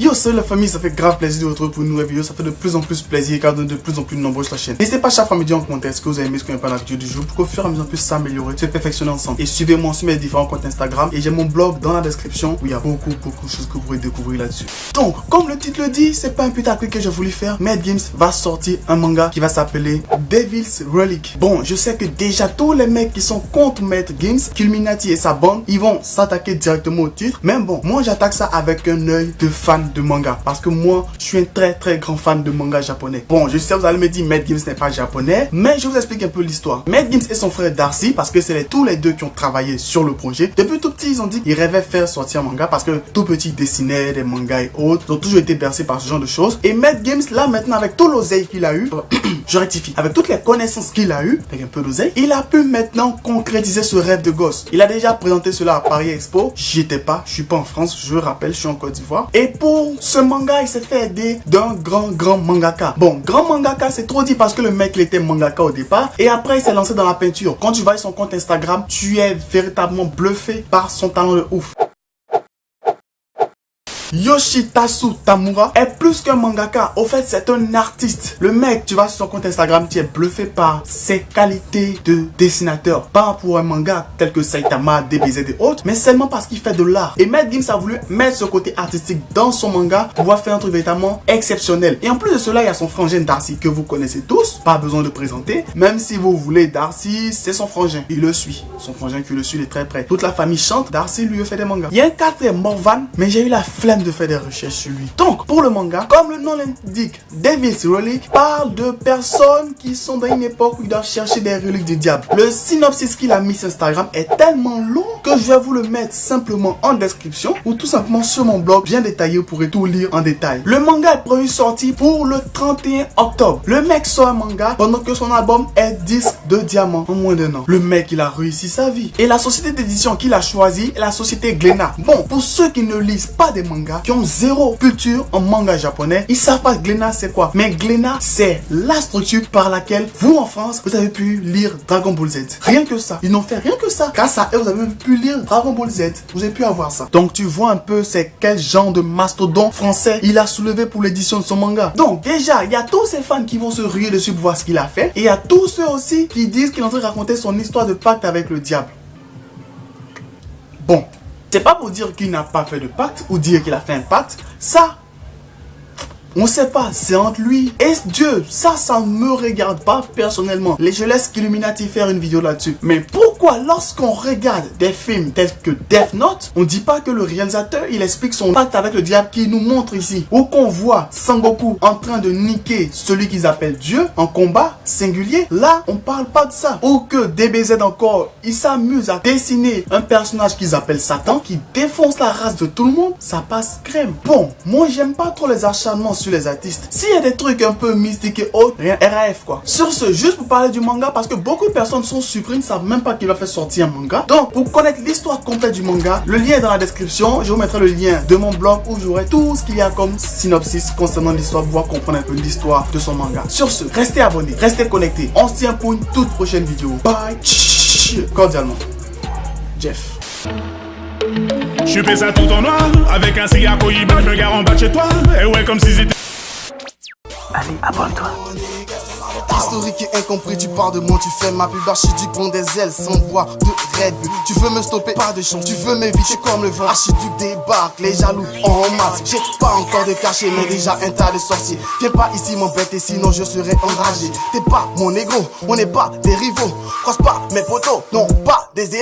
Yo, salut la famille, ça fait grave plaisir de vous retrouver pour une nouvelle vidéo. Ça fait de plus en plus plaisir car de plus en plus nombreux sur la chaîne. N'hésitez pas chaque fois à me dire en commentaire ce que vous avez aimé, ce qu'on n'a pas dans la vidéo du jour pour qu'au fur et à mesure on puisse s'améliorer, se perfectionner ensemble. Et suivez-moi sur mes différents comptes Instagram et j'ai mon blog dans la description où il y a beaucoup de choses que vous pourrez découvrir là-dessus. Donc, comme le titre le dit, c'est pas un putaclic que j'ai voulu faire. Mad Games va sortir un manga qui va s'appeler Devil's Relic. Bon, je sais que déjà tous les mecs qui sont contre Mad Games, Killuminati et sa bande, ils vont s'attaquer directement au titre. Mais bon, moi j'attaque ça avec un œil de fan de manga parce que moi je suis un très grand fan de manga japonais. Bon, je sais vous allez me dire Mad Games n'est pas japonais, mais je vous explique un peu l'histoire. Mad Games et son frère Darcy, parce que c'est tous les deux qui ont travaillé sur le projet. Depuis tout petit, ils ont dit qu'ils rêvaient faire sortir un manga parce que tout petit ils dessinaient des mangas et autres. Ils ont toujours été bercés par ce genre de choses. Et Mad Games là maintenant avec tout l'oseille qu'il a eu, je rectifie, avec toutes les connaissances qu'il a eu, avec un peu d'oseille, il a pu maintenant concrétiser ce rêve de gosse. Il a déjà présenté cela à Paris Expo. J'y étais pas, je suis pas en France, je rappelle, je suis en Côte d'Ivoire. Et pour ce manga, il s'est fait aider d'un grand mangaka. Bon, grand mangaka, c'est trop dit parce que le mec, il était mangaka au départ. Et après, il s'est lancé dans la peinture. Quand tu vas sur son compte Instagram, tu es véritablement bluffé par son talent de ouf. Yoshitasu Tamura est plus qu'un mangaka. Au fait, c'est un artiste. Le mec, tu vas sur son compte Instagram, tu es bluffé par ses qualités de dessinateur. Pas pour un manga tel que Saitama, DBZ et autres, mais seulement parce qu'il fait de l'art. Et Mad Games a voulu mettre ce côté artistique dans son manga pour pouvoir faire un truc véritablement exceptionnel. Et en plus de cela, il y a son frangin Darcy que vous connaissez tous. Pas besoin de présenter. Même si vous voulez Darcy, c'est son frangin. Il le suit. Son frangin qui le suit, il est très près. Toute la famille chante. Darcy lui fait des mangas. Il y a un quatrième Morvan, mais j'ai eu la flemme de faire des recherches sur lui. Donc, pour le manga, comme le nom l'indique, Devil's Relic parle de personnes qui sont dans une époque où ils doivent chercher des reliques du diable. Le synopsis qu'il a mis sur Instagram est tellement long que je vais vous le mettre simplement en description ou tout simplement sur mon blog bien détaillé, vous pourrez tout lire en détail. Le manga est prévu sortir pour le 31 octobre. Le mec sort un manga pendant que son album est disque de diamant en moins d'un an. Le mec, il a réussi sa vie. Et la société d'édition qu'il a choisie est la société Glénat. Bon, pour ceux qui ne lisent pas des mangas, qui ont zéro culture en manga japonais, ils savent pas Glénat c'est quoi. Mais Glénat c'est la structure par laquelle vous en France vous avez pu lire Dragon Ball Z. Rien que ça. Ils n'ont fait rien que ça. Grâce à eux vous avez pu lire Dragon Ball Z. Vous avez pu avoir ça. Donc tu vois un peu c'est quel genre de mastodon français il a soulevé pour l'édition de son manga. Donc déjà il y a tous ces fans qui vont se ruer dessus pour voir ce qu'il a fait. Et il y a tous ceux aussi qui disent qu'il est en train de raconter son histoire de pacte avec le diable. Bon. C'est pas pour dire qu'il n'a pas fait de pacte ou dire qu'il a fait un pacte. Ça, on sait pas. C'est entre lui et Dieu. Ça ne me regarde pas personnellement. Je laisse Killuminati faire une vidéo là-dessus. Mais pourquoi lorsqu'on regarde des films tels que Death Note, on dit pas que le réalisateur, il explique son pacte avec le diable qui nous montre ici. Ou qu'on voit Sangoku en train de niquer celui qu'ils appellent Dieu en combat singulier. Là, on parle pas de ça. Ou que DBZ encore, il s'amuse à dessiner un personnage qu'ils appellent Satan qui défonce la race de tout le monde. Ça passe crème. Bon, moi j'aime pas trop les acharnements sur les artistes. S'il y a des trucs un peu mystiques et autres, rien, RAF quoi. Sur ce, juste pour parler du manga, parce que beaucoup de personnes sont surprises, ne savent même pas qu'il va faire sortir un manga. Donc, pour connaître l'histoire complète du manga, le lien est dans la description. Je vous mettrai le lien de mon blog où j'aurai tout ce qu'il y a comme synopsis concernant l'histoire pour pouvoir comprendre un peu l'histoire de son manga. Sur ce, restez abonnés, restez connectés. On se tient pour une toute prochaine vidéo. Bye. Cordialement. Jeff. Je suis ça tout en noir, avec un cigare Cohiba, je me gare en bas de chez toi, et ouais comme si c'était... Allez, abonne-toi. Historique et incompris, tu parles de moi, tu fais ma pub, archiduc prend des ailes sans bois de Red Bull. Tu veux me stopper, pas de chance, tu veux m'éviter comme le vent. Archiduc débarque, les jaloux en masse. J'ai pas encore de cachet, mais déjà un tas de sorciers. Viens pas ici m'embêter, sinon je serai enragé. T'es pas mon négro, on n'est pas des rivaux. Croise pas mes potos, non pas des